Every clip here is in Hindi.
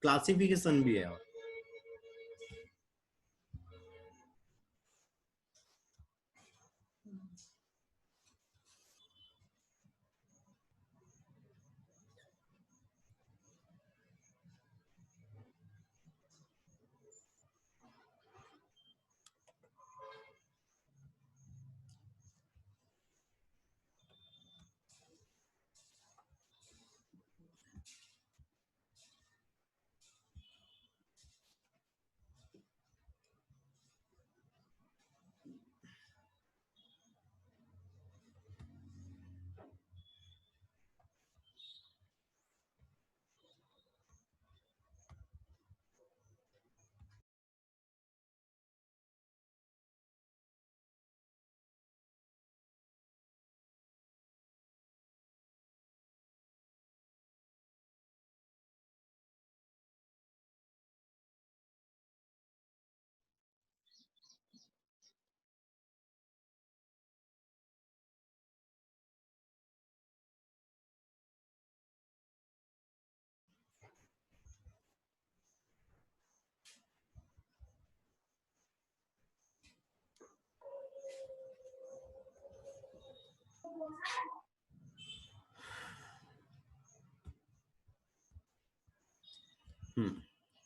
क्लासिफिकेशन भी है।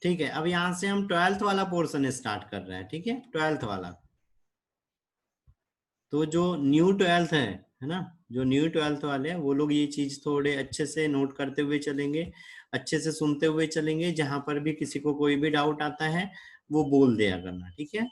ठीक है, अब यहां से हम 12th वाला पोर्शन स्टार्ट कर रहे हैं। ठीक है, 12th वाला। तो जो न्यू 12th है ना, जो न्यू 12th वाले हैं वो लोग ये चीज थोड़े अच्छे से नोट करते हुए चलेंगे, अच्छे से सुनते हुए चलेंगे। जहां पर भी किसी को कोई भी डाउट आता है वो बोल दिया करना। ठीक है।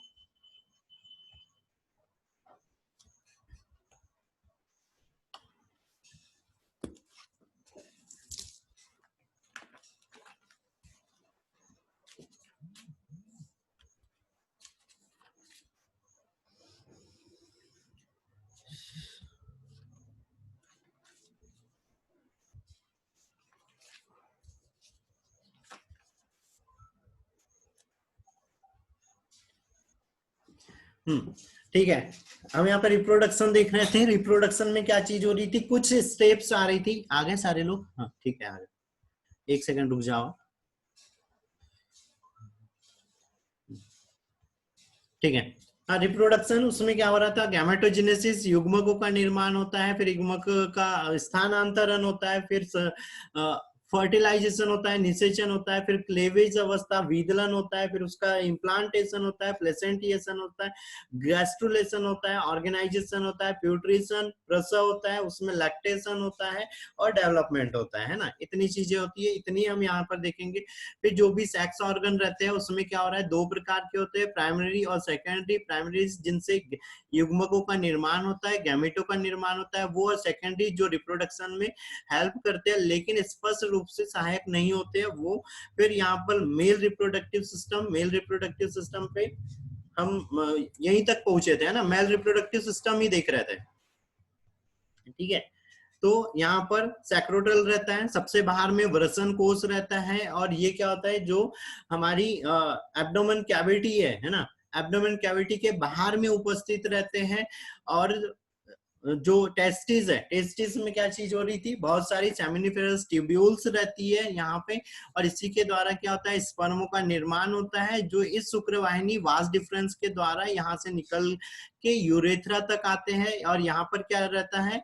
ठीक है। हम यहाँ पर रिप्रोडक्शन देख रहे थे। रिप्रोडक्शन में क्या चीज हो रही थी, कुछ स्टेप्स आ रही थी। आगे सारे लोग, हाँ ठीक है, आगे 1 सेकंड रुक जाओ। ठीक है। हाँ, रिप्रोडक्शन उसमें क्या हो रहा था, गैमेटोजेनेसिस, युग्मकों का निर्माण होता है, फिर युग्मक का स्थानांतरण होता है, फिर फर्टिलाइजेशन होता है, निषेचन होता है, फिर क्लेवेज अवस्था, विदलन होता है, फिर उसका इम्प्लांटेशन होता है, प्लेसेंटिएशन होता है, गैस्ट्रुलेशन होता है, ऑर्गेनाइजेशन होता है, प्यूट्रिशन, प्रसव होता है, उसमें लैक्टेशन होता है और डेवलपमेंट होता है ना। इतनी चीजें होती है, इतनी हम यहाँ पर देखेंगे। फिर जो भी सेक्स ऑर्गन रहते हैं उसमें क्या हो रहा है, 2 प्रकार के होते हैं, प्राइमरी और सेकेंडरी। प्राइमरी जिनसे युग्मकों का निर्माण होता है, गैमेटों का निर्माण होता है वो, और सेकेंडरी जो रिप्रोडक्शन में हेल्प करते हैं लेकिन स्पष्ट रूप से सहायक नहीं होते हैं वो। फिर यहाँ पर male reproductive system, male reproductive system पे हम यहीं तक पहुंचे थे ना, मेल रिप्रोडक्टिव सिस्टम ही देख रहे थे। ठीक है। तो यहाँ पर सैक्रोटल रहता है, सबसे बाहर में वृषण कोष रहता है, और ये क्या होता है, जो हमारी एब्डोमेन कैविटी है ना, एब्डोमेन कैविटी के बाहर में उपस्थित रहते हैं। और जो टेस्टिस है, टेस्टिस में क्या चीज हो रही थी, बहुत सारी सेमिनिफेरस ट्यूब्यूल्स रहती है यहाँ पे, और इसी के द्वारा क्या होता है, स्पर्मों का निर्माण होता है, जो इस शुक्रवाहिनी वास डिफरेंस के द्वारा यहाँ से निकल के यूरेथ्रा तक आते हैं। और यहाँ पर क्या रहता है,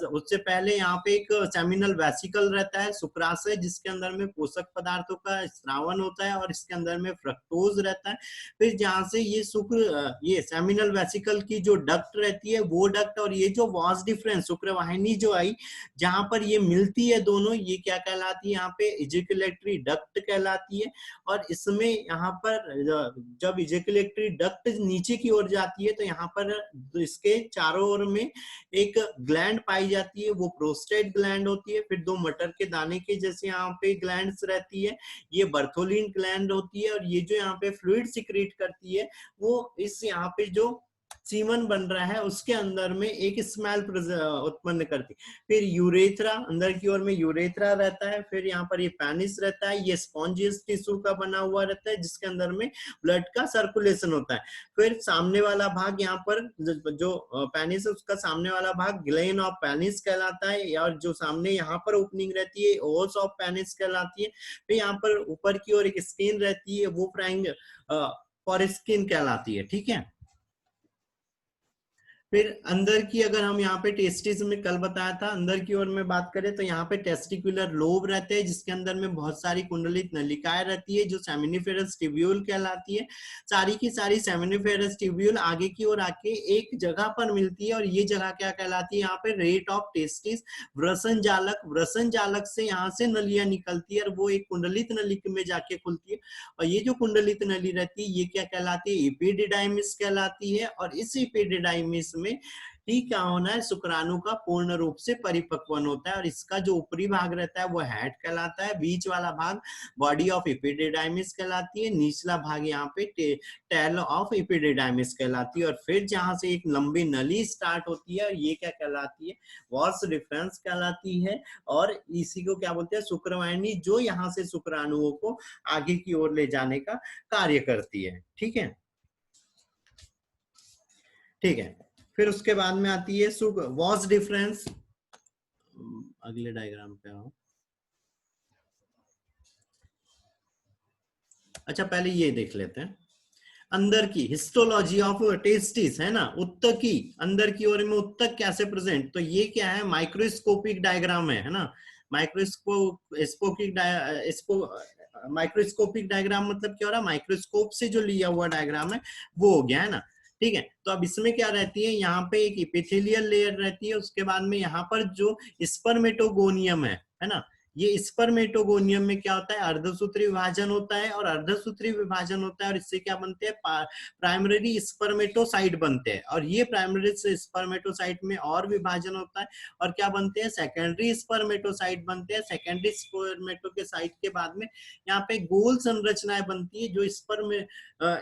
उससे पहले यहाँ पे एक सेमिनल वेसिकल रहता है, शुक्राशय, जिसके अंदर में पोषक पदार्थों का स्रावन होता है, और इसके अंदर में फ्रक्टोज रहता है। फिर जहां से ये शुक्र, ये सेमिनल वेसिकल की जो डक्ट रहती है वो डक्ट, और ये जो वास डिफरेंस शुक्रवाहिनी जो आई, जहां पर ये मिलती है दोनों, ये क्या कहलाती है, यहाँ पे इजेकुलेटरी डक्ट कहलाती है। और इसमें यहाँ पर जब इजेकुलेटरी डक्ट नीचे की ओर जाती है तो यहाँ पर इसके चारों ओर में एक ग्लैंड पाई जाती है, वो प्रोस्टेट ग्लैंड होती है। फिर 2 मटर के दाने के जैसे यहाँ पे ग्लैंड्स रहती है, ये बर्थोलिन ग्लैंड होती है। और ये जो यहाँ पे फ्लूइड सिक्रीट करती है वो इस यहाँ पे जो सीमन बन रहा है उसके अंदर में एक स्मेल उत्पन्न करती है। फिर यूरेथ्रा, अंदर की ओर में यूरेथ्रा रहता है। फिर यहाँ पर ये पेनिस रहता है, ये स्पॉन्जियस टिश्यू का बना हुआ रहता है जिसके अंदर में ब्लड का सर्कुलेशन होता है। फिर सामने वाला भाग यहाँ पर जो पेनिस है उसका सामने वाला भाग ग्लेन ऑफ पेनिस कहलाता है, और जो सामने यहाँ पर ओपनिंग रहती है ओस ऑफ पेनिस कहलाती है। फिर यहाँ पर ऊपर की ओर एक स्किन रहती है, वो फ्रैंग फॉर स्किन कहलाती है। ठीक है, फिर अंदर की अगर हम यहाँ पे टेस्टिस में कल बताया था, अंदर की ओर में बात करें तो यहाँ पे टेस्टिकुलर लोब रहते हैं जिसके अंदर में बहुत सारी कुंडलित नलिकाएं रहती है जो सेमिनिफेरस ट्यूब्यूल कहलाती है। सारी की सारी सेमिनिफेरस ट्यूब्यूल आगे की ओर आके एक जगह पर मिलती है, और ये जगह क्या कहलाती है, यहाँ पे रेट ऑफ टेस्टिस व्रसन जालक, व्रसन जालक से यहाँ से नलियां निकलती है और वो एक कुंडलित नली में जाके खुलती है। और ये जो कुंडलित नली रहती है ये क्या कहलाती है, एपिडिडाइमिस कहलाती है। और इस एपिडिडाइमिस में ठीक क्या होना है, शुक्राणु का पूर्ण रूप से परिपक्वन होता है, और इसका जो ऊपरी भाग रहता है वो हेड कहलाता है, बीच वाला भाग बॉडी ऑफ एपिडिडाइमिस कहलाती है, निचला भाग यहाँ पे टेल ऑफ एपिडिडाइमिस कहलाती है। और फिर जहां से एक लंबी नली स्टार्ट होती है ये क्या कहलाती है, वॉस डिफरेंस कहलाती है। और इसी को क्या बोलते हैं, शुक्रवाहिनी, जो यहाँ से शुक्राणुओं को आगे की ओर ले जाने का कार्य करती है। ठीक है, ठीक है। फिर उसके बाद में आती है वॉस डिफरेंस। अगले डायग्राम पे आओ। अच्छा, पहले ये देख लेते हैं अंदर की हिस्टोलॉजी ऑफ टेस्टिस, है ना, उत्तक की, अंदर की ओर में उत्तक कैसे प्रेजेंट। तो ये क्या है, माइक्रोस्कोपिक डायग्राम है ना। माइक्रोस्कोपिक डायग्राम मतलब क्या हो रहा है, माइक्रोस्कोप से जो लिया हुआ डायग्राम है वो हो गया, है ना। ठीक है, तो अब इसमें क्या रहती है, यहाँ पे एक इपिथेलियल लेयर रहती है, उसके बाद में यहाँ पर जो स्पर्मेटोगोनियम है ना, ये स्पर्मेटोगोनियम में क्या होता है, अर्धसूत्री विभाजन होता है, और अर्धसूत्री विभाजन होता है और इससे क्या बनते हैं, प्राइमरी स्पर्मेटोसाइट बनते हैं। और ये प्राइमरी स्पर्मेटोसाइट में और विभाजन होता है और क्या बनते हैं, सेकेंडरी स्पर्मेटोसाइट बनते हैं। सेकेंडरी स्पर्मेटोसाइट के बाद में यहाँ पे गोल संरचनाएं बनती है जो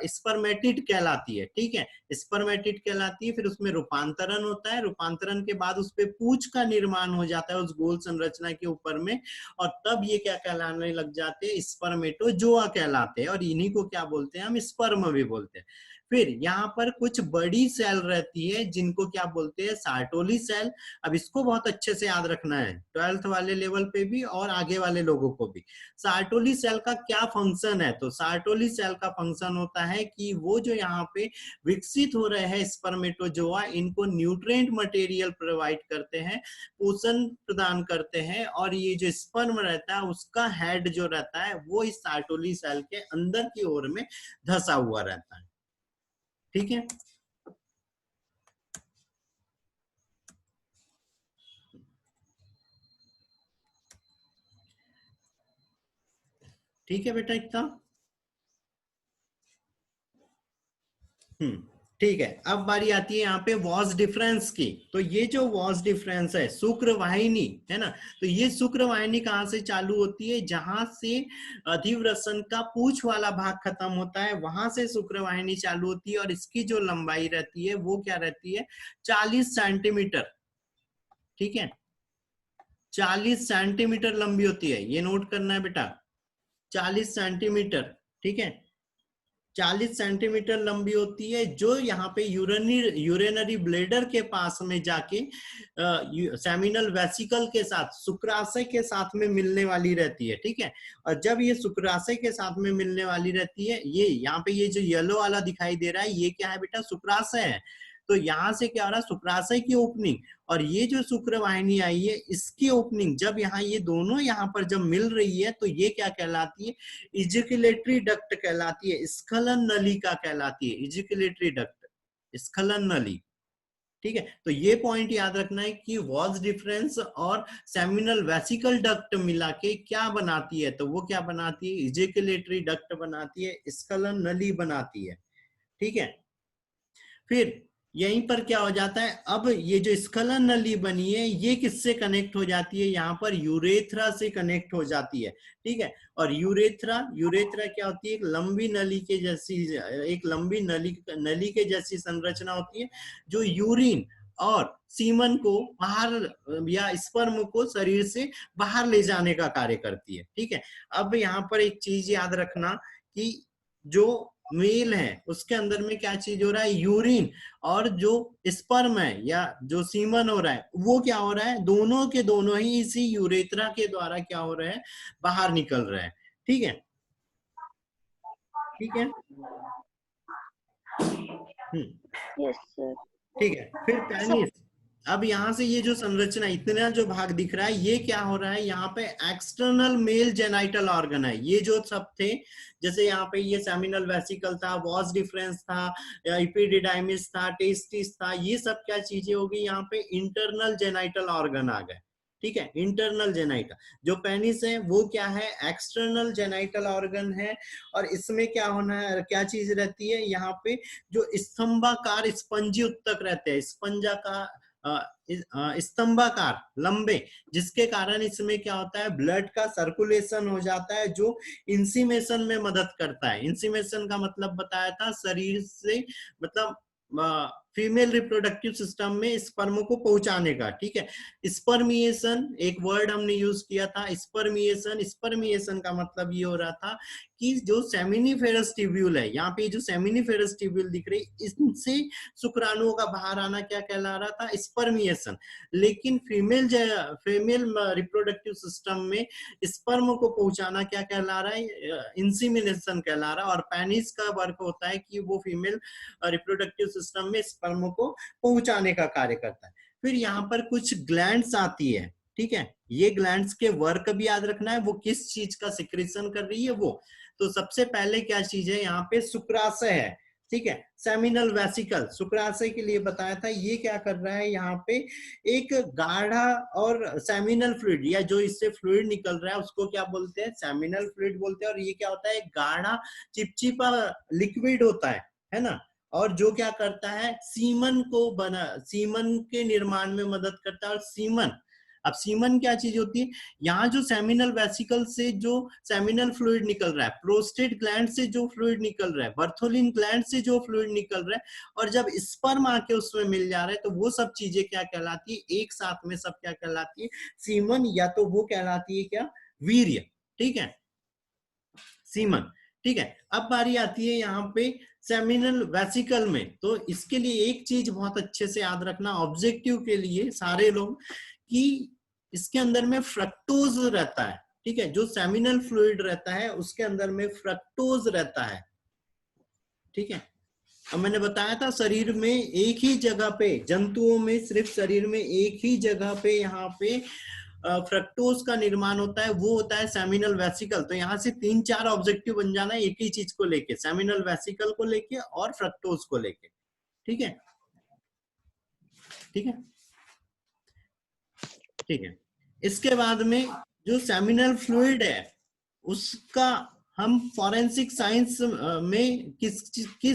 स्पर्मेटिड कहलाती है। ठीक है, स्पर्मेटिड कहलाती है। फिर उसमें रूपांतरण होता है, रूपांतरण के बाद उस पे पूंछ का निर्माण हो जाता है उस गोल संरचना के ऊपर में, और तब ये क्या कहलाने लग जाते हैं, स्पर्मेटोजोआ कहलाते हैं। और इन्हीं को क्या बोलते हैं, हम स्पर्म भी बोलते हैं। फिर यहाँ पर कुछ बड़ी सेल रहती है जिनको क्या बोलते हैं, सार्टोली सेल। अब इसको बहुत अच्छे से याद रखना है 12th वाले लेवल पे भी और आगे वाले लोगों को भी। सार्टोली सेल का क्या फंक्शन है, तो सार्टोली सेल का फंक्शन होता है कि वो जो यहाँ पे विकसित हो रहे हैं स्पर्मेटोजोआ, इनको न्यूट्रिएंट मटेरियल प्रोवाइड करते हैं, पोषण प्रदान करते हैं। और ये जो स्पर्म रहता है उसका हेड जो रहता है वो इस सार्टोली सेल के अंदर की ओर में धसा हुआ रहता है। ठीक है, ठीक है बेटा, इतना। ठीक है, अब बारी आती है यहाँ पे वॉस डिफरेंस की। तो ये जो वॉस डिफरेंस है, शुक्र वाहिनी, है ना, तो ये शुक्र वाहिनी कहाँ से चालू होती है, जहां से अधिव्रसन का पूंछ वाला भाग खत्म होता है वहां से शुक्र वाहिनी चालू होती है। और इसकी जो लंबाई रहती है वो क्या रहती है, 40 सेंटीमीटर। ठीक है, 40 सेंटीमीटर लंबी होती है, ये नोट करना है बेटा, 40 सेंटीमीटर। ठीक है, 40 सेंटीमीटर लंबी होती है, जो यहाँ पे यूरेनरी ब्लेडर के पास में जाके सेमिनल वेसिकल के साथ, शुक्राशय के साथ में मिलने वाली रहती है। ठीक है, और जब ये शुक्राशय के साथ में मिलने वाली रहती है, ये यहाँ पे ये जो येलो वाला दिखाई दे रहा है ये क्या है बेटा, शुक्राशय है। तो यहाँ से क्या हो रहा है, शुक्राशय की ओपनिंग और ये जो शुक्र वाहिनी आई है इसकी ओपनिंग, जब यहाँ ये दोनों यहाँ पर जब मिल रही है तो ये क्या कहलाती है, इजिकुलेटरी डक्ट कहलाती है, स्खलन नलिका कहलाती है, इजिकुलेटरी डक्ट, स्खलन नली। ठीक है, तो ये पॉइंट याद रखना है कि वॉल्स डिफरेंस और सेमिनल वेसिकल डक्ट मिला के क्या बनाती है, तो वो क्या बनाती है, इजिकुलेटरी डक्ट बनाती है, स्खलन नली बनाती है। ठीक है, फिर यहीं पर क्या हो जाता है, अब ये जो स्खलन नली बनी है ये किससे कनेक्ट हो जाती है, यहाँ पर यूरेथ्रा से कनेक्ट हो जाती है, ठीक है। और यूरेथ्रा यूरेथ्रा क्या होती है, एक लंबी नली के जैसी, एक लंबी नली नली के जैसी संरचना होती है, जो यूरिन और सीमन को बाहर या स्पर्म को शरीर से बाहर ले जाने का कार्य करती है, ठीक है। अब यहाँ पर एक चीज याद रखना कि जो मेल है उसके अंदर में क्या चीज हो रहा है, यूरिन, और जो स्पर्म है या जो सीमन हो रहा है वो क्या हो रहा है, दोनों के दोनों ही इसी यूरेथ्रा के द्वारा क्या हो रहा है, बाहर निकल रहा है, ठीक है, ठीक है। Yes sir. ठीक है, फिर पेनिस। अब यहाँ से ये जो संरचना, इतना जो भाग दिख रहा है, ये क्या हो रहा है, यहाँ पे एक्सटर्नल मेल जेनाइटल ऑर्गन है, ये जो सब थे, जैसे यहाँ पे ये सेमिनल वेसिकल था, वॉस डिफरेंस था, एपिडिडाइमिस था, टेस्टिस था, ये सब क्या चीजें होगी, यहाँ पे इंटरनल जेनाइटल ऑर्गन आ गए, ठीक है। इंटरनल जेनाइटल, जो पेनिस है वो क्या है, एक्सटर्नल जेनाइटल ऑर्गन है, और इसमें क्या होना है, क्या चीज रहती है, यहाँ पे जो स्तंभाकार स्पंजी उत्तक रहते हैं, स्तंभाकार लंबे, जिसके कारण इसमें क्या होता है, ब्लड का सर्कुलेशन हो जाता है, जो इंसीमेशन में मदद करता है। इंसीमेशन का मतलब बताया था, शरीर से मतलब फीमेल रिप्रोडक्टिव सिस्टम में स्पर्म को पहुंचाने का, ठीक है। स्पर्मिएशन एक वर्ड हमने यूज किया था, स्पर्मिएशन। स्पर्मिएशन का मतलब ये हो रहा था कि जो सेमिनिफेरस ट्यूब्यूल है, यहाँ पे जो सेमिनिफेरस ट्यूब्यूल दिख रही, इनसे शुक्राणुओं का बाहर आना क्या कहला रहा था, स्पर्मिएशन। लेकिन फीमेल रिप्रोडक्टिव सिस्टम में स्पर्म को पहुंचाना क्या कहला रहा है, इंसीमिनेशन कहला रहा है। और पेनिस का वर्क होता है कि वो फीमेल रिप्रोडक्टिव सिस्टम में स्पर्म को पहुंचाने का कार्य करता है। फिर यहाँ पर कुछ ग्लैंड्स आती है, ठीक है। ये ग्लैंड्स के वर्क भी याद रखना है, वो किस चीज का सिक्रेशन कर रही है वो। तो सबसे पहले क्या चीज है, यहाँ पे शुक्राशय है, ठीक है। सेमिनल वेसिकल शुक्राशय के लिए बताया था, ये क्या कर रहा है, यहाँ पे एक गाढ़ा और सेमिनल फ्लूइड, या जो इससे फ्लूइड निकल रहा है उसको क्या बोलते हैं, सेमिनल फ्लूइड बोलते हैं। और ये क्या होता है, गाढ़ा चिपचिपा लिक्विड होता है ना। और जो क्या करता है, सीमन को सीमन के निर्माण में मदद करता है। और सीमन, अब सीमन क्या चीज होती है, यहाँ जो सेमिनल वेसिकल से जो सेमिनल फ्लूइड निकल रहा है, प्रोस्टेट ग्लैंड से जो फ्लूइड निकल रहा है, बर्थोलिन ग्लैंड से जो फ्लूइड निकल रहा है, और जब स्पर्म आके उसमें मिल जा रहा है, तो वो सब चीजें क्या कहलाती है, एक साथ में सब क्या कहलाती है, सीमन, या तो वो कहलाती है क्या, वीर्य, ठीक है, सीमन, ठीक है। अब बारी आती है यहाँ पे सेमिनल वेसिकल में। तो इसके लिए एक चीज बहुत अच्छे से याद रखना ऑब्जेक्टिव के लिए सारे लोग, कि इसके अंदर में फ्रक्टोज रहता है, ठीक है। जो सेमिनल फ्लूइड रहता है उसके अंदर में फ्रक्टोज रहता है, ठीक है। अब मैंने बताया था शरीर में एक ही जगह पे, जंतुओं में सिर्फ शरीर में एक ही जगह पे यहाँ पे फ्रक्टोज का निर्माण होता है, वो होता है सेमिनल वेसिकल। तो यहाँ से 3-4 ऑब्जेक्टिव बन जाना है एक ही चीज को लेके, सेमिनल वेसिकल को लेके और फ्रक्टोज को लेके, ठीक है, ठीक है, ठीक है। इसके बाद में जो सेमिनल फ्लूइड है उसका हम फॉरेंसिक साइंस में किस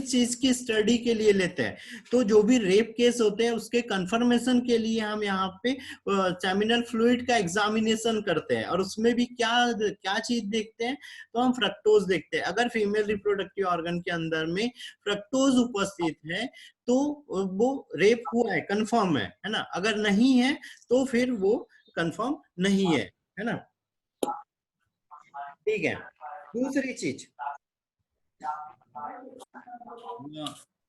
चीज की स्टडी के लिए लेते हैं, तो जो भी रेप केस होते हैं उसके कंफर्मेशन के लिए हम यहाँ पे सेमिनल फ्लूइड का एग्जामिनेशन करते हैं। और उसमें भी क्या क्या चीज देखते हैं, तो हम फ्रक्टोज देखते हैं। अगर फीमेल रिप्रोडक्टिव ऑर्गन के अंदर में फ्रक्टोज उपस्थित है तो वो रेप हुआ है, कंफर्म है ना। अगर नहीं है तो फिर वो कंफर्म नहीं है ना, ठीक है। दूसरी चीज,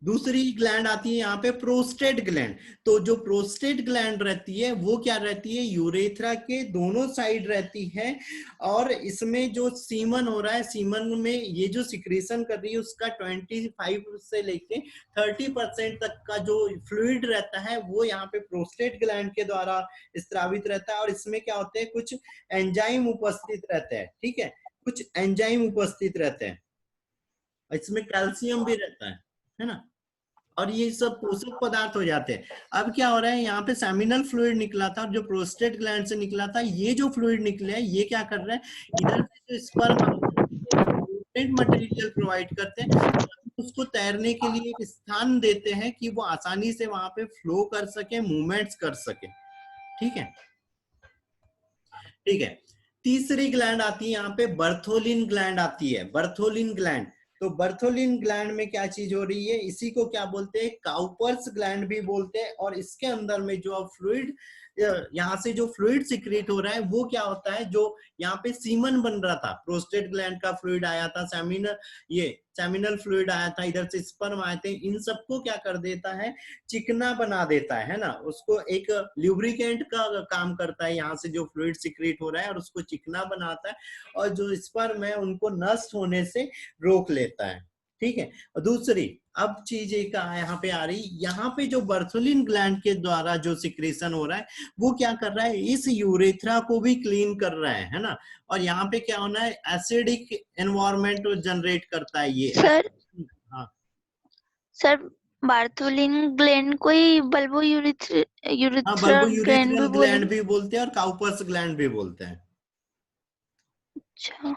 दूसरी ग्लैंड आती है यहाँ पे प्रोस्टेट ग्लैंड। तो जो प्रोस्टेट ग्लैंड रहती है वो क्या रहती है, यूरेथ्रा के दोनों साइड रहती है। और इसमें जो सीमन हो रहा है, सीमन में ये जो सिक्रेशन कर रही है उसका 25 से लेके 30% तक का जो फ्लूइड रहता है वो यहाँ पे प्रोस्टेट ग्लैंड के द्वारा स्रावित रहता है। और इसमें क्या होते हैं, कुछ एंजाइम उपस्थित रहते हैं, ठीक है, कुछ एंजाइम उपस्थित रहते हैं। इसमें कैल्शियम भी रहता है ना। और ये सब पोषक पदार्थ हो जाते हैं। अब क्या हो रहा है, यहाँ पे सेमिनल फ्लूइड निकला था, जो प्रोस्टेट ग्लैंड से निकला था, ये जो फ्लूइड निकले है ये क्या कर रहा है, इधर से जो स्पर्म मटेरियल प्रोवाइड करते हैं, उसको तैरने के लिए एक स्थान देते हैं कि वो आसानी से वहां पे फ्लो कर सके, मूवमेंट्स कर सके। ठीक है, ठीक है। तीसरी ग्लैंड आती है यहाँ पे, बर्थोलिन ग्लैंड आती है, बर्थोलिन ग्लैंड। तो बर्थोलिन ग्लैंड में क्या चीज हो रही है, इसी को क्या बोलते हैं, काउपर्स ग्लैंड भी बोलते हैं। और इसके अंदर में जो फ्लूइड, यहाँ से जो फ्लूइड सिक्रेट हो रहा है वो क्या होता है, जो यहाँ पे सीमन बन रहा था, प्रोस्टेट ग्लैंड का फ्लूइड आया था, सेमिनल फ्लूइड आया था, इधर से स्पर्म आए थे, इन सबको क्या कर देता है, चिकना बना देता है ना, उसको एक ल्यूब्रिकेंट का काम करता है, यहाँ से जो फ्लूइड सिक्रेट हो रहा है और उसको चिकना बनाता है, और जो स्पर्म है उनको नष्ट होने से रोक लेता है। ठीक है। और दूसरी अब चीज एक यहाँ पे आ रही, यहाँ पे जो बर्थोलिन ग्लैंड के द्वारा जो सिक्रेशन हो रहा है वो क्या कर रहा है, इस यूरेथ्रा को भी क्लीन कर रहा है ना। और यहाँ पे क्या होना है, एसिडिक एनवायरनमेंट जनरेट करता है ये। सर, हाँ सर बार्थोलिन ग्लैंड को ही बल्बो यूरेथ्रा बल्बो ग्लैंड भी यूरेथ्रल बोले। ग्लैंड भी बोलते हैं और काउपर्स ग्लैंड भी बोलते हैं। अच्छा।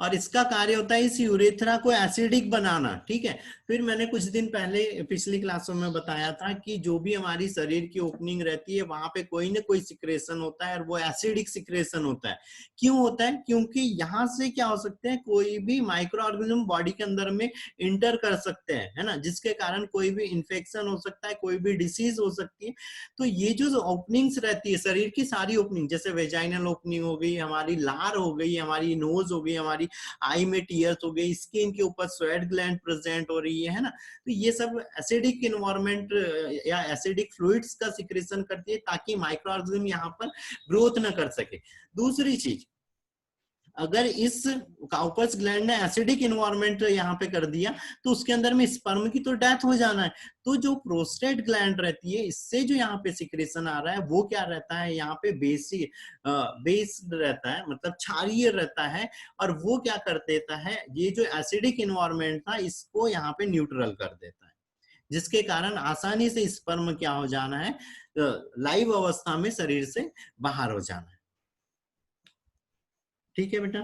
और इसका कार्य होता है इस यूरेथ्रा को एसिडिक बनाना। ठीक है। फिर मैंने कुछ दिन पहले पिछली क्लासों में बताया था कि जो भी हमारी शरीर की ओपनिंग रहती है वहां पे कोई ना कोई सिक्रेशन होता है और वो एसिडिक सिक्रेशन होता है। क्यों होता है, क्योंकि यहाँ से क्या हो सकते हैं, कोई भी माइक्रो ऑर्गेनिज्म बॉडी के अंदर में इंटर कर सकते हैं, है ना, जिसके कारण कोई भी इंफेक्शन हो सकता है, कोई भी डिसीज हो सकती है। तो ये जो ओपनिंग्स रहती है शरीर की, सारी ओपनिंग, जैसे वेजाइनल ओपनिंग हो गई, हमारी लार हो गई, हमारी नोज हो गई, हमारी आई में टीयर्स हो गई, स्किन के ऊपर स्वेट ग्लैंड प्रेजेंट हो रही है ना, तो ये सब एसिडिक इन्वायरमेंट या एसिडिक फ्लूइड्स का सिक्रेशन करती है ताकि माइक्रो ऑर्गेनिज्म यहाँ पर ग्रोथ न कर सके। दूसरी चीज, अगर इस काउपर्स ग्लैंड ने एसिडिक इन्वायरमेंट यहाँ पे कर दिया तो उसके अंदर में स्पर्म की तो डेथ हो जाना है। तो जो प्रोस्टेट ग्लैंड रहती है, इससे जो यहाँ पे सिक्रेशन आ रहा है वो क्या रहता है, यहाँ पे बेस रहता है, मतलब क्षारीय रहता है, और वो क्या कर देता है, ये जो एसिडिक इन्वायरमेंट था इसको यहाँ पे न्यूट्रल कर देता है, जिसके कारण आसानी से स्पर्म क्या हो जाना है, लाइव अवस्था में शरीर से बाहर हो जाना है। ठीक है बेटा,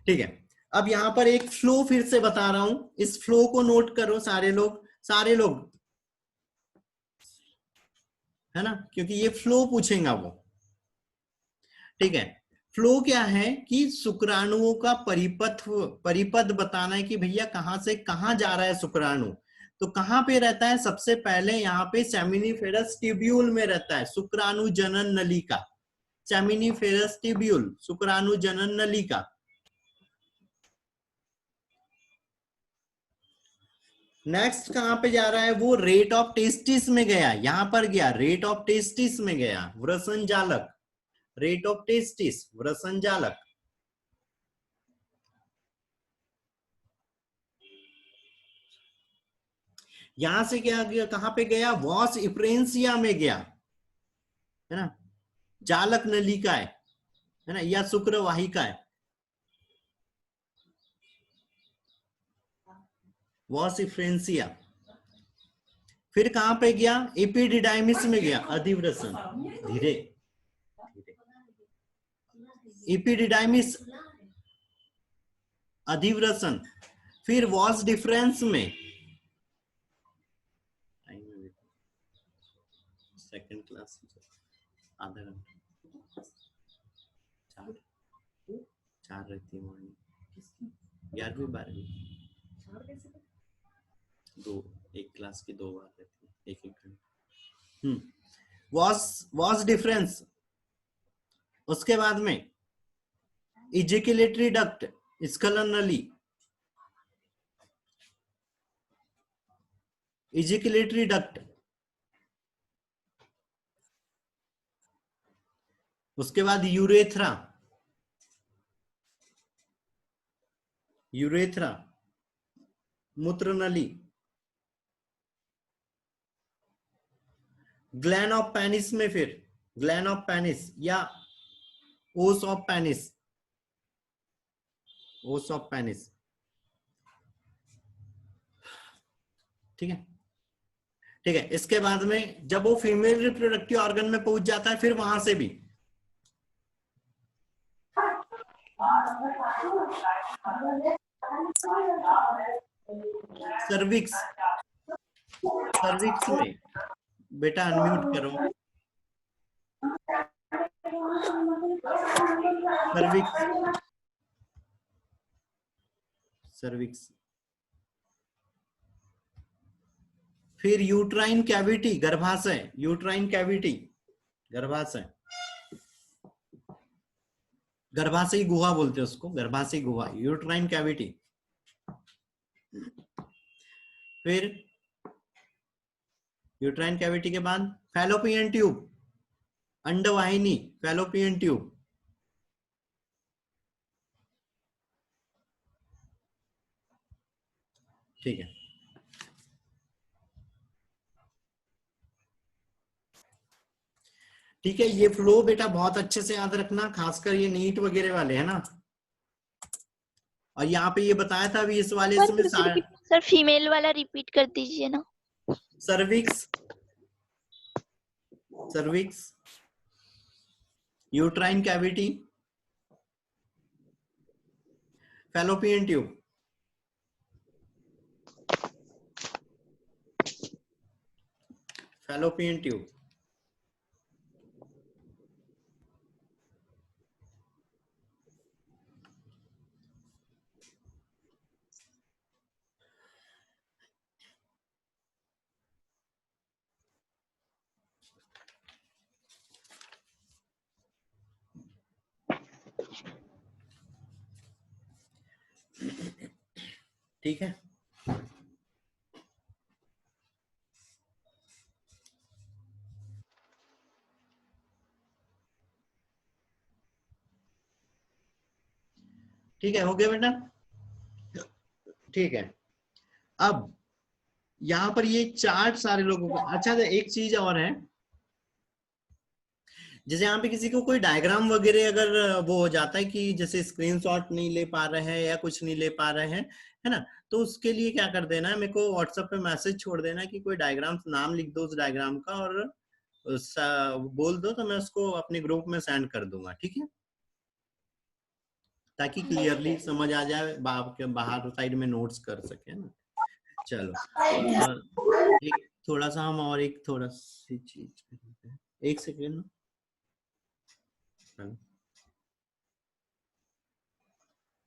ठीक है। अब यहां पर एक फ्लो फिर से बता रहा हूं, इस फ्लो को नोट करो सारे लोग, सारे लोग, है ना, क्योंकि ये फ्लो पूछेगा वो। ठीक है। फ्लो क्या है कि शुक्राणुओं का परिपथ बताना है कि भैया कहां से कहां जा रहा है शुक्राणु। तो कहां पे रहता है, सबसे पहले यहाँ पे सेमिनिफेरस ट्यूब्यूल में रहता है, शुक्राणु जनन नलिका, सेमिनिफेरस ट्यूब्यूल, शुक्राणु जनन नलिका। नेक्स्ट कहां पे जा रहा है, वो रेट ऑफ टेस्टिस में गया, यहां पर गया, रेट ऑफ टेस्टिस में गया, वृषणजालक, रेट ऑफ टेस्टिस, वृषणजालक। यहां से क्या गया, कहां पे गया, वॉस इफ्रेंसिया में गया, है ना, जालक नलिका है ना, या शुक्र वाहिका है, वॉस इफ्रेंसिया। फिर कहां पे गया, एपिडिडाइमिस में गया, अधिवृषण, धीरे धीरे, एपिडिडाइमिस, अधिवृषण। फिर वॉस डिफरेंस में, सेकंड क्लास आधा घंटा, चार रहती है मॉर्निंग, 11वीं 12वीं, दो, एक क्लास की 2 बार रहती है, एक घंटा। Was difference. उसके बाद में इजेक्युलेटरी डक्ट, स्खलन नली, इजेक्युलेटरी डक्ट। उसके बाद यूरेथ्रा, यूरेथ्रा, मूत्र नली, ग्लैंड ऑफ पेनिस में, फिर ग्लैंड ऑफ पेनिस या ओस ऑफ पेनिस, ओस ऑफ पेनिस। ठीक है, ठीक है। इसके बाद में जब वो फीमेल रिप्रोडक्टिव ऑर्गन में पहुंच जाता है, फिर वहां से भी सर्विक्स, सर्विक्स में बेटा अनम्यूट करो। Cervix, cervix. फिर यूट्राइन कैविटी, गर्भाशय, यूट्राइन कैविटी, गर्भाशय, गर्भाशयी गुहा बोलते हैं उसको, गर्भाशयी गुहा, यूट्राइन कैविटी। फिर यूट्राइन कैविटी के बाद फैलोपियन ट्यूब, अंडवाहिनी, फैलोपियन ट्यूब। ठीक है, ठीक है। ये फ्लो बेटा बहुत अच्छे से याद रखना, खासकर ये नीट वगैरह वाले है ना। और यहाँ पे ये बताया था अभी इस वाले इसमें सर फीमेल वाला रिपीट कर दीजिए ना। Cervix, cervix, uterine cavity, fallopian tube, fallopian tube. ठीक है, ठीक है, हो गया बेटा। ठीक है, अब यहाँ पर ये चार्ट सारे लोगों को, अच्छा एक चीज और है, जैसे यहाँ पे किसी को कोई डायग्राम वगैरह अगर वो हो जाता है कि जैसे स्क्रीनशॉट नहीं ले पा रहे हैं या कुछ नहीं ले पा रहे हैं, है ना, तो उसके लिए क्या कर देना है, मेरे को व्हाट्सएप पे मैसेज छोड़ देना कि कोई डायग्राम, नाम लिख दो उस डायग्राम का और बोल दो, तो मैं उसको अपने ग्रुप में सेंड कर दूंगा। ठीक है, ताकि क्लियरली समझ आ जाए, बाहर साइड में नोट्स कर सके ना। चलो एक थोड़ा सा हम और एक थोड़ा सी चीज, एक सेकेंड।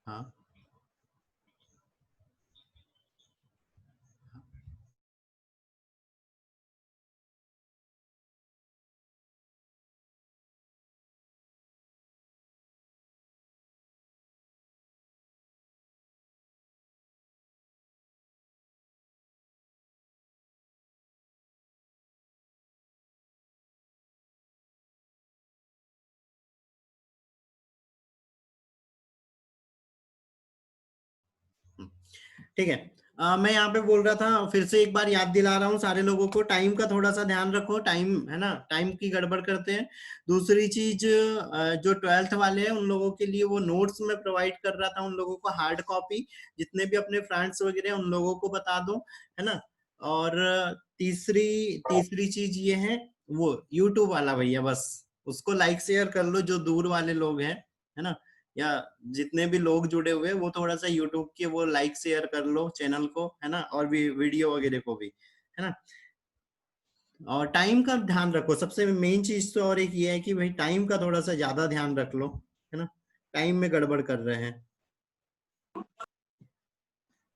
हाँ, ठीक है। मैं यहाँ पे बोल रहा था, फिर से एक बार याद दिला रहा हूँ सारे लोगों को, टाइम का थोड़ा सा ध्यान रखो, टाइम है ना, टाइम की गड़बड़ करते हैं। दूसरी चीज, जो 12th वाले हैं उन लोगों के लिए वो नोट्स में प्रोवाइड कर रहा था, उन लोगों को हार्ड कॉपी, जितने भी अपने फ्रेंड्स वगैरह उन लोगों को बता दो, है ना। और तीसरी चीज ये है, वो यूट्यूब वाला भैया बस उसको लाइक शेयर कर लो, जो दूर वाले लोग हैं, है ना, या जितने भी लोग जुड़े हुए हैं वो थोड़ा सा यूट्यूब के वो लाइक शेयर कर लो चैनल को, है ना, और भी वीडियो वगैरह को भी, है ना। और टाइम का ध्यान रखो, सबसे मेन चीज तो और एक ये है कि भाई टाइम का थोड़ा सा ज्यादा ध्यान रख लो, है ना, टाइम में गड़बड़ कर रहे हैं।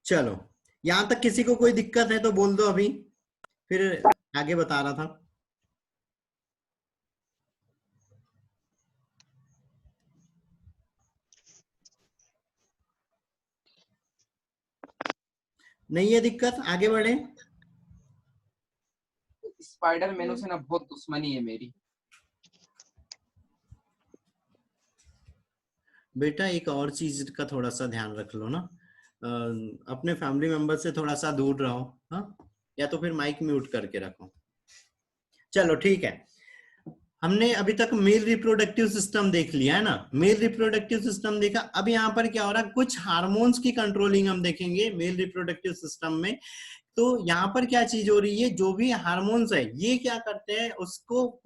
चलो, यहां तक किसी को कोई दिक्कत है तो बोल दो अभी, फिर आगे बता रहा था। नहीं है दिक्कत, आगे बढ़े। स्पाइडर मैनू से ना बहुत दुश्मनी है मेरी। बेटा एक और चीज का थोड़ा सा ध्यान रख लो ना, अपने फैमिली मेंबर से थोड़ा सा दूर रहो, हाँ, या तो फिर माइक म्यूट करके रखो। चलो ठीक है, हमने अभी तक मेल रिप्रोडक्टिव सिस्टम देख लिया है ना, मेल रिप्रोडक्टिव सिस्टम देखा। अब यहाँ पर क्या हो रहा है, कुछ हार्मोन्स की कंट्रोलिंग हम देखेंगे मेल रिप्रोडक्टिव सिस्टम में। तो यहाँ पर क्या चीज हो रही है, जो भी हार्मोन्स है ये क्या करते हैं, उसको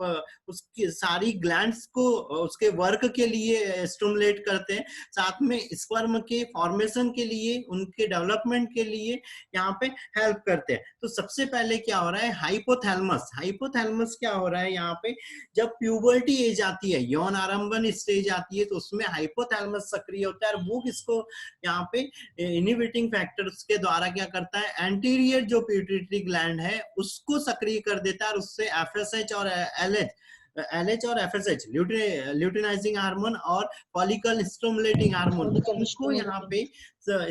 उसकी सारी ग्लैंड्स को उसके वर्क के लिए स्टिमुलेट करते हैं, साथ में स्पर्म के फॉर्मेशन के लिए, उनके डेवलपमेंट के लिए यहाँ पे हेल्प करते हैं। तो सबसे पहले क्या हो रहा है, हाइपोथैलेमस, हाइपोथैलेमस क्या हो रहा है यहाँ पे, जब प्यूबर्टी एज आती है, यौन आरंभन स्टेज आती है, तो उसमें हाइपोथैलेमस सक्रिय होता है और वो किसको यहाँ पे इनहिबिटिंग फैक्टर्स के द्वारा क्या करता है, एंटीरियर जो पिट्यूटरी ग्लैंड है उसको सक्रिय कर देता है और उससे एफएसएच और एलएच और एफएसएच ल्यूटिनाइजिंग हार्मोन और फॉलिकल स्टिमुलेटिंग हार्मोन इनको यहाँ पे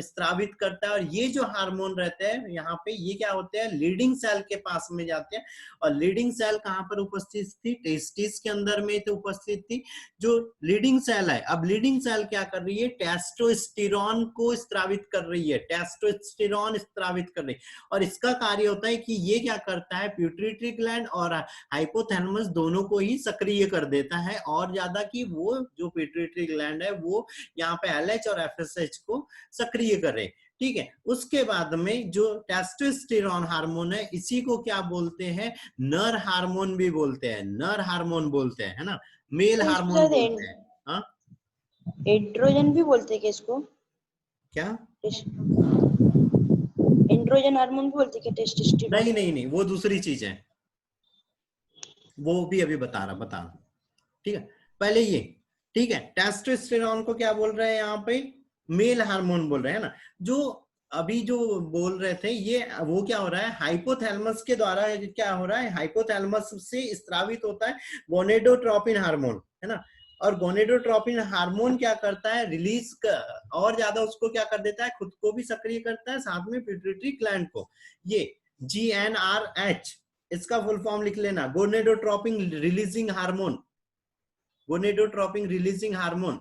स्त्रावित करता है। और ये जो हार्मोन रहते हैं यहाँ पे, ये क्या होते हैं, लीडिंग सेल के पास में जाते हैं। और लीडिंग सेल कहाँ पर उपस्थित थी, टेस्टिस के अंदर में तो उपस्थित थी। जो लीडिंग सेल है, अब लीडिंग सेल क्या कर रही है, टेस्टोस्टेरोन को स्त्रावित कर रही है, टेस्टोस्टेरोन स्त्रावित कर रही है। और इसका कार्य होता है कि ये क्या करता है, पिट्यूटरी ग्लैंड और हाइपोथैलेमस दोनों को ही सक्रिय कर देता है, और ज्यादा कि वो जो पिट्यूटरी ग्लैंड है वो यहाँ पे एलएच और एफएसएच को सक्रिय करे। ठीक है, उसके बाद में जो टेस्टोस्टेरोन हार्मोन है, इसी को क्या बोलते हैं, नर हार्मोन भी बोलते हैं, नर हार्मोन बोलते हैं, है ना, मेल हार्मोन बोलते हैं। हाँ, एंड्रोजन भी बोलते हैं क्या इसको, क्या, एंड्रोजन हार्मोन भी बोलते हैं क्या, टेस्टोस्टेरोन? नहीं नहीं नहीं, वो दूसरी चीज है, वो भी अभी बता रहा। ठीक है, पहले ये, ठीक है, टेस्टोस्टेरोन को क्या बोल रहे हैं यहाँ पे, मेल हार्मोन बोल रहे हैं ना। जो अभी जो बोल रहे थे ये, वो क्या हो रहा है, हाइपोथैलेमस के द्वारा क्या हो रहा है, हाइपोथैलेमस से स्त्रावित होता है गोनेडोट्रोपिन हार्मोन, है ना। और गोनेडोट्रोपिन हार्मोन क्या करता है, रिलीज और ज्यादा उसको क्या कर देता है, खुद को भी सक्रिय करता है, साथ में पिट्यूटरी ग्लैंड को। ये GnRH, इसका फुल फॉर्म लिख लेना, gonadotropin releasing hormone, gonadotropin releasing hormone.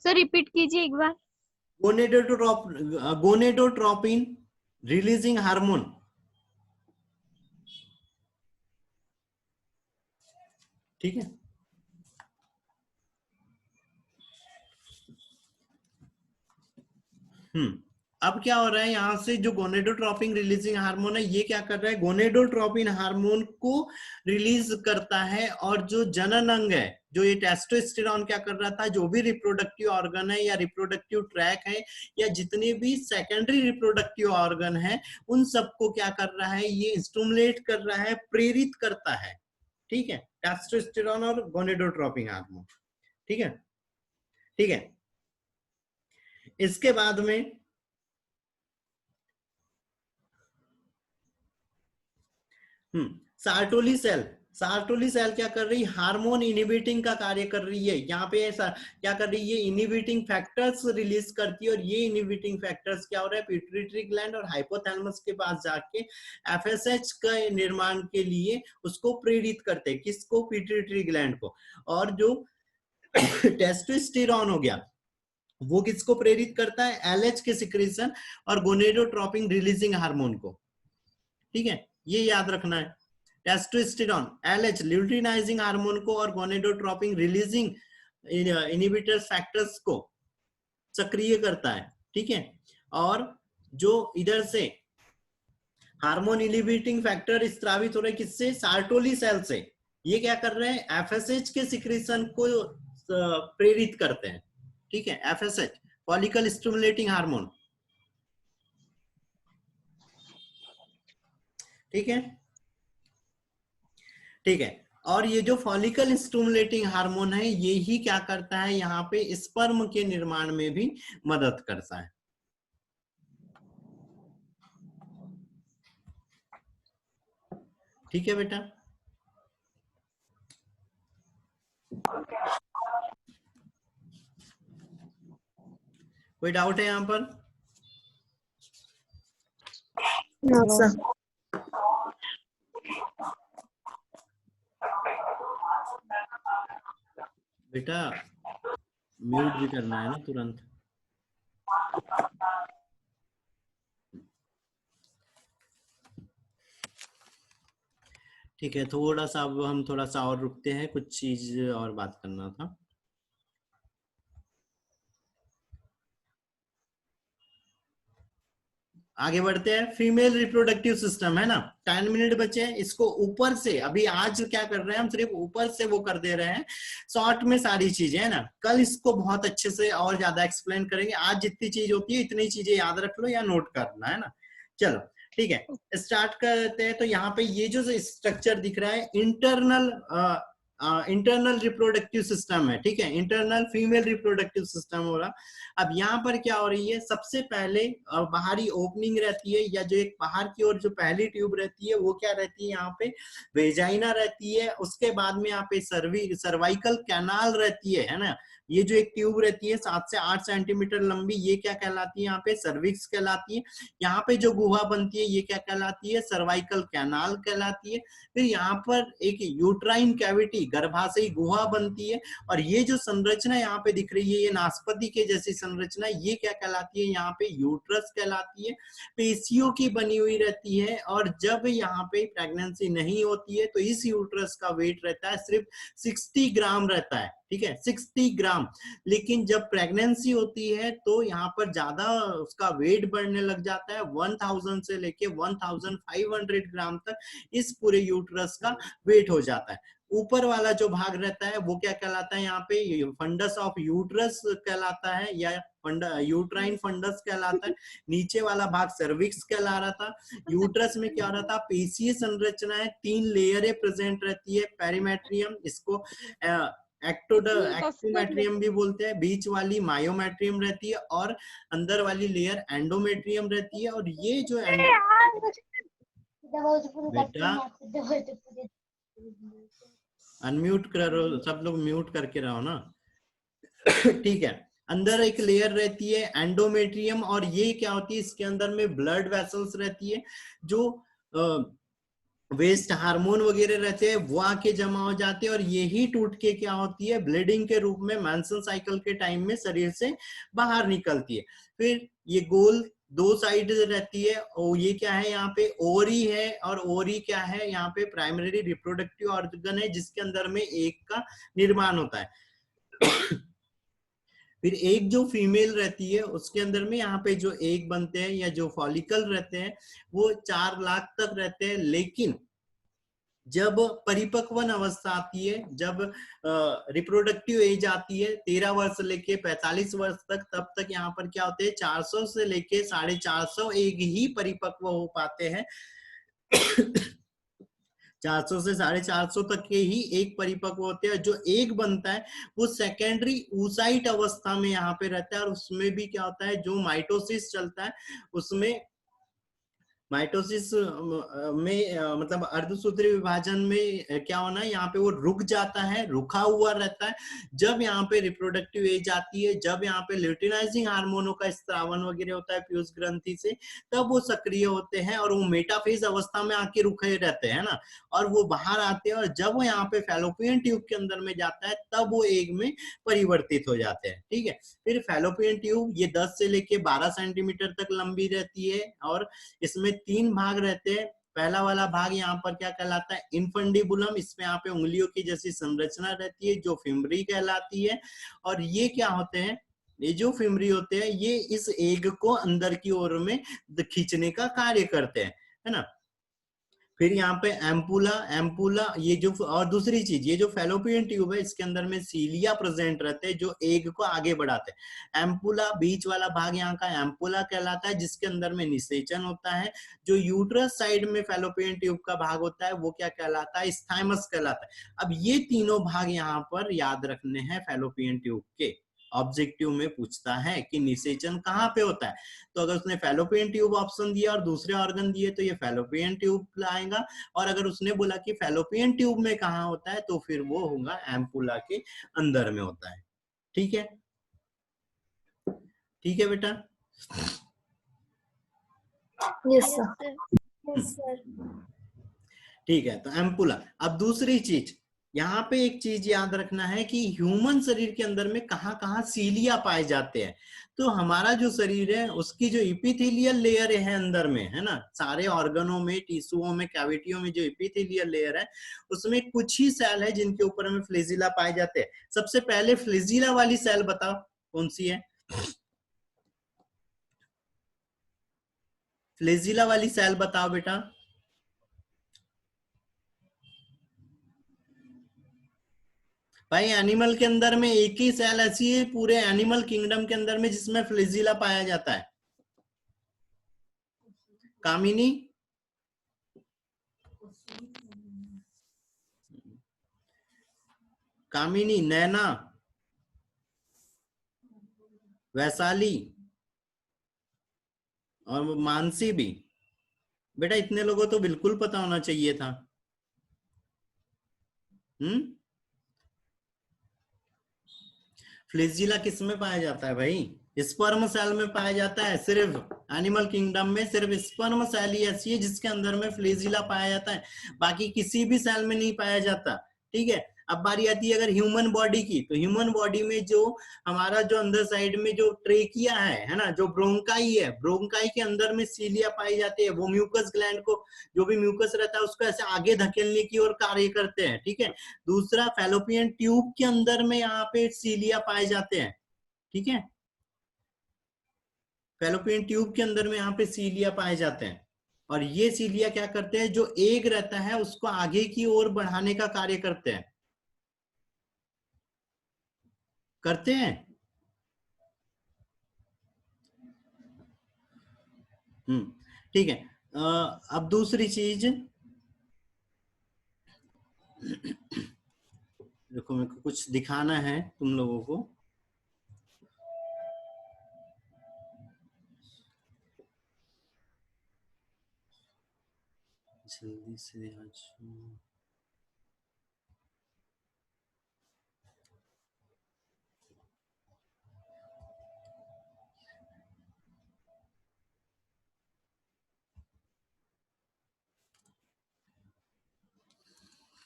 Sir repeat कीजिए एक बार। Gonadotropin releasing hormone. ठीक है, अब क्या हो रहा है, यहाँ से जो गोनेडोट्रोपिन रिलीजिंग हार्मोन है ये क्या कर रहा है, गोनेडोट्रोपिन हार्मोन को रिलीज करता है। और जो जनन अंग है, जो ये टेस्टोस्टेरोन क्या कर रहा था, जो भी रिप्रोडक्टिव ऑर्गन है या रिप्रोडक्टिव ट्रैक है या जितने भी सेकेंडरी रिप्रोडक्टिव ऑर्गन है, उन सबको क्या कर रहा है, ये स्टिमुलेट कर रहा है, प्रेरित करता है। ठीक है, टेस्टोस्टेरोन और गोनेडोट्रोपिन हार्मोन। ठीक है, ठीक है, इसके बाद में सार्टोली सेल, सार्टोली सेल क्या कर रही है, हार्मोन इनहिबिटिंग का कार्य कर रही है। यहाँ पे ऐसा क्या कर रही है, इनहिबिटिंग फैक्टर्स रिलीज करती है। और ये इनहिबिटिंग फैक्टर्स क्या हो रहा है, पिट्यूटरी ग्लैंड और हाइपोथैलेमस के पास जाके एफएसएच का निर्माण के लिए उसको प्रेरित करते हैं, किसको, पिट्यूटरी ग्लैंड को। और जो टेस्टोस्टेरोन हो गया, वो किसको प्रेरित करता है, एलएच के सिक्रीशन और गोनेडोट्रोपिन रिलीजिंग हार्मोन को। ठीक है, ये याद रखना है, टेस्टोस्टेरोन, एलएच ल्यूटिनाइजिंग हार्मोन को और गोनेडोट्रोपिन रिलीजिंग इनहिबिटर फैक्टर्स को सक्रिय करता है। ठीक है, और जो इधर से हार्मोन इनहिबिटिंग फैक्टर स्त्रावित हो रहे किससे, सार्टोली सेल से, ये क्या कर रहे हैं, एफएसएच के सिक्रीशन को प्रेरित करते हैं। ठीक है, एफएसएच फॉलिकल स्टिमुलेटिंग हार्मोन। ठीक है, ठीक है, और ये जो फॉलिकल स्टिमुलेटिंग हार्मोन है ये ही क्या करता है, यहाँ पे स्पर्म के निर्माण में भी मदद करता है। ठीक है बेटा, कोई डाउट है यहाँ पर? बेटा म्यूट भी करना है ना तुरंत। ठीक है, थोड़ा सा अब हम थोड़ा सा और रुकते हैं, कुछ चीज और बात करना था। आगे बढ़ते हैं। फीमेल रिप्रोडक्टिव सिस्टम है ना, 10 मिनट बचे हैं। इसको ऊपर से अभी आज क्या कर रहे हैं हम, सिर्फ ऊपर से वो कर दे रहे हैं, शॉर्ट में सारी चीजें है ना। कल इसको बहुत अच्छे से और ज्यादा एक्सप्लेन करेंगे। आज जितनी चीज होती है इतनी चीजें याद रख लो या नोट करना है ना। चलो ठीक है, स्टार्ट करते हैं। तो यहाँ पे ये जो स्ट्रक्चर दिख रहा है इंटरनल रिप्रोडक्टिव सिस्टम है, ठीक है, इंटरनल फीमेल रिप्रोडक्टिव सिस्टम हो रहा। अब यहाँ पर क्या हो रही है, सबसे पहले बाहरी ओपनिंग रहती है, या जो एक बाहर की ओर जो पहली ट्यूब रहती है वो क्या रहती है, यहाँ पे वेजाइना रहती है। उसके बाद में यहाँ पे सर्वाइकल कैनाल रहती है ना। ये जो एक ट्यूब रहती है 7 से 8 सेंटीमीटर लंबी, ये क्या कहलाती है, यहाँ पे सर्विक्स कहलाती है। यहाँ पे जो गुहा बनती है ये क्या कहलाती है, सर्वाइकल कैनाल कहलाती है। फिर यहाँ पर एक यूट्राइन कैविटी, गर्भाशयी गुहा बनती है। और ये जो संरचना यहाँ पे दिख रही है, ये नाशपाती के जैसी संरचना, ये क्या कहलाती है, यहाँ पे यूट्रस कहलाती है। पेशियों की बनी हुई रहती है। और जब यहाँ पे प्रेगनेंसी नहीं होती है तो इस यूट्रस का वेट रहता है सिर्फ 60 ग्राम रहता है, ठीक है, 60 ग्राम। लेकिन जब प्रेगनेंसी होती है तो यहाँ पर ज्यादा उसका वेट बढ़ने लग जाता है, 1000 से लेके 1500 ग्राम तक इस पूरे यूट्रस का वेट हो जाता है। ऊपर वाला जो भाग रहता है वो क्या कहलाता है, यहाँ पे फंडस ऑफ यूट्रस कहलाता है, या यूट्राइन फंडस कहलाता है। नीचे वाला भाग सर्विक्स कहला रहा था। यूट्रस में क्या हो रहा था, पेशीय संरचना है, 3 लेयरें प्रेजेंट रहती है। पेरीमेट्रियम, इसको एक्टोमेट्रियम भी बोलते हैं, बीच वाली मायोमेट्रियम रहती है, और अंदर वाली लेयर एंडोमेट्रियम रहती है। और ये जो बेटा अनम्यूट करो, सब लोग म्यूट करके रहो ना। ठीक है, अंदर एक लेयर रहती है एंडोमेट्रियम, और ये क्या होती है, इसके अंदर में ब्लड वेसल्स रहती है। जो वेस्ट हार्मोन वगैरह रहते हैं वो आके जमा हो जाते हैं, और यही टूट के क्या होती है, ब्लीडिंग के रूप में मेंस्ट्रुअल साइकिल के टाइम में शरीर से बाहर निकलती है। फिर ये गोल 2 साइड रहती है। और ये क्या है, यहाँ पे ओवरी है, और ओवरी क्या है, यहाँ पे प्राइमरी रिप्रोडक्टिव ऑर्गन है, जिसके अंदर में एग का निर्माण होता है। फिर एक जो फीमेल रहती है उसके अंदर में यहाँ पे जो एग बनते हैं या जो फॉलिकल रहते हैं वो 4 लाख तक रहते हैं। लेकिन जब परिपक्वन अवस्था आती है, जब रिप्रोडक्टिव एज आती है 13 वर्ष से लेके 45 वर्ष तक, तब तक यहाँ पर क्या होते हैं, 400 से लेके 450 एग ही परिपक्व हो पाते हैं। 400 से 450 तक के ही एक परिपक्व होते हैं। जो एक बनता है वो सेकेंडरी ऊसाइट अवस्था में यहाँ पे रहता है। और उसमें भी क्या होता है, जो माइटोसिस चलता है उसमें माइटोसिस में मतलब अर्धसूत्री विभाजन में क्या होना है, यहाँ पे वो रुक जाता है, रुका हुआ रहता है। जब यहाँ पे रिप्रोडक्टिव एज आती है, जब यहाँ पे ल्यूटिनाइजिंग हार्मोनों का स्त्रावन वगैरह होता है पीयूष ग्रंथि से, तब वो सक्रिय होते हैं और वो मेटाफेज अवस्था में आके रुके रहते हैं ना। और वो बाहर आते हैं, और जब वो यहाँ पे फैलोपियन ट्यूब के अंदर में जाता है तब वो एग में परिवर्तित हो जाते हैं, ठीक है। फिर फैलोपियन ट्यूब ये 10 से लेके 12 सेंटीमीटर तक लंबी रहती है, और इसमें 3 भाग रहते हैं। पहला वाला भाग यहाँ पर क्या कहलाता है, इनफंडिबुलम, इसमें यहाँ पे उंगलियों की जैसी संरचना रहती है जो फिमरी कहलाती है। और ये क्या होते हैं, ये जो फिमरी होते हैं ये इस एग को अंदर की ओर में खींचने का कार्य करते हैं, है ना। फिर यहाँ पे एम्पुला ये जो, और दूसरी चीज, ये जो फैलोपियन ट्यूब है इसके अंदर में सीलिया प्रेजेंट रहते हैं जो एग को आगे बढ़ाते हैं। एम्पुला, बीच वाला भाग यहाँ का एम्पुला कहलाता है, जिसके अंदर में निषेचन होता है। जो यूट्रस साइड में फैलोपियन ट्यूब का भाग होता है वो क्या कहलाता है, स्थाइमस कहलाता है। अब ये तीनों भाग यहाँ पर याद रखने हैं फैलोपियन ट्यूब के। ऑब्जेक्टिव में पूछता है कि निषेचन कहाँ पे होता है, तो अगर उसने फैलोपियन ट्यूब ऑप्शन दिया और दूसरे ऑर्गन दिए तो ये फैलोपियन ट्यूब लाएगा। और अगर उसने बोला कि फैलोपियन ट्यूब में कहाँ होता है तो फिर वो होगा एम्पुला के अंदर में होता है। ठीक है, ठीक है बेटा। Yes sir. ठीक है, तो एम्पुला। अब दूसरी चीज, यहाँ पे एक चीज याद रखना है कि ह्यूमन शरीर के अंदर में कहाँ कहाँ सीलिया पाए जाते हैं। तो हमारा जो शरीर है उसकी जो इपिथेलियल लेयर है अंदर में, है ना, सारे ऑर्गनों में, टिश्यूओं में, कैविटियों में जो इपिथेलियल लेयर है उसमें कुछ ही सेल है जिनके ऊपर हमें फ्लेजिला पाए जाते हैं। सबसे पहले फ्लेजिला वाली सेल बताओ कौन सी है। फ्लेजिला वाली सेल बताओ बेटा। भाई एनिमल के अंदर में एक ही सेल ऐसी है पूरे एनिमल किंगडम के अंदर में जिसमें फ्लेजिला पाया जाता है। कामिनी, कामिनी, नैना, वैशाली और मानसी भी। बेटा इतने लोगों तो बिल्कुल पता होना चाहिए था। फ्लेजिला किस में पाया जाता है भाई? स्पर्म सेल में पाया जाता है। सिर्फ एनिमल किंगडम में सिर्फ स्पर्म सेल ही ऐसी है जिसके अंदर में फ्लेजिला पाया जाता है, बाकी किसी भी सेल में नहीं पाया जाता। ठीक है, अब बारी आती है अगर ह्यूमन बॉडी की, तो ह्यूमन बॉडी में जो हमारा जो अंदर साइड में जो ट्रेकिया है ना, जो ब्रोंकाई है, ब्रोंकाई के अंदर में सीलिया पाई जाती है। वो म्यूकस ग्लैंड को, जो भी म्यूकस रहता है उसको ऐसे आगे धकेलने की ओर कार्य करते हैं। ठीक है, दूसरा फैलोपियन ट्यूब के अंदर में यहाँ पे सीलिया पाए जाते हैं। ठीक है, फैलोपियन ट्यूब के अंदर में यहाँ पे सीलिया पाए जाते हैं, और ये सीलिया क्या करते हैं, जो एग रहता है उसको आगे की ओर बढ़ाने का कार्य करते हैं। करते हैं। ठीक है। अब दूसरी चीज देखो, मेरे को कुछ दिखाना है तुम लोगों को। जल्दी से आ जाओ।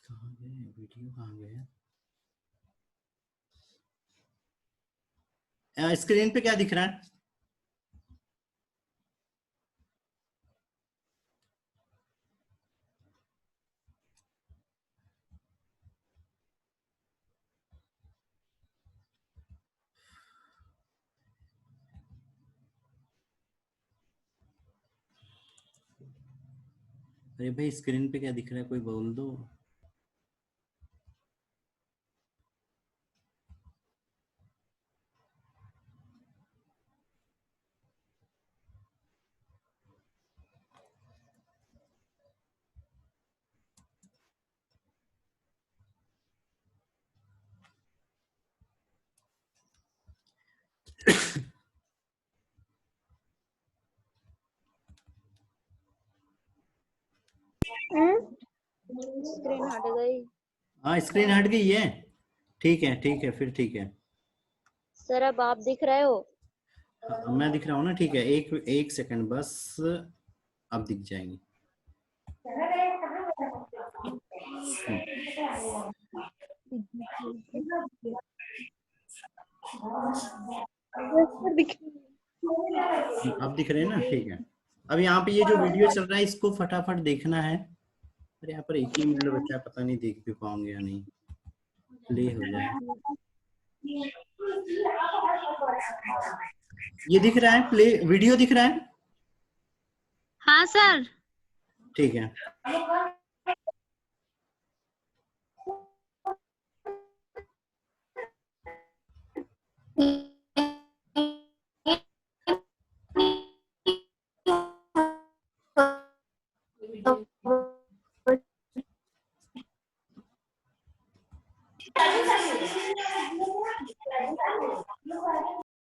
कहाँ गए वीडियो, कहाँ गए? स्क्रीन पे क्या दिख रहा है? अरे भाई स्क्रीन पे क्या दिख रहा है, कोई बोल दो। स्क्रीन हट गई। हाँ स्क्रीन हट गई है। ठीक है, ठीक है, फिर ठीक है। सर अब आप दिख रहे हो? मैं दिख रहा हूँ ना, ठीक है। एक सेकंड बस, अब दिख जाएंगी। अब दिख रहे हैं ना, ठीक है। अब यहाँ पे ये जो वीडियो चल रहा है इसको फटाफट देखना है। अरे यहाँ पर एक ही मिनट बचा है, पता नहीं देख भी पाऊंगे या नहीं। प्ले हो जाए। ये दिख रहा है, प्ले वीडियो दिख रहा है? हाँ सर। ठीक है।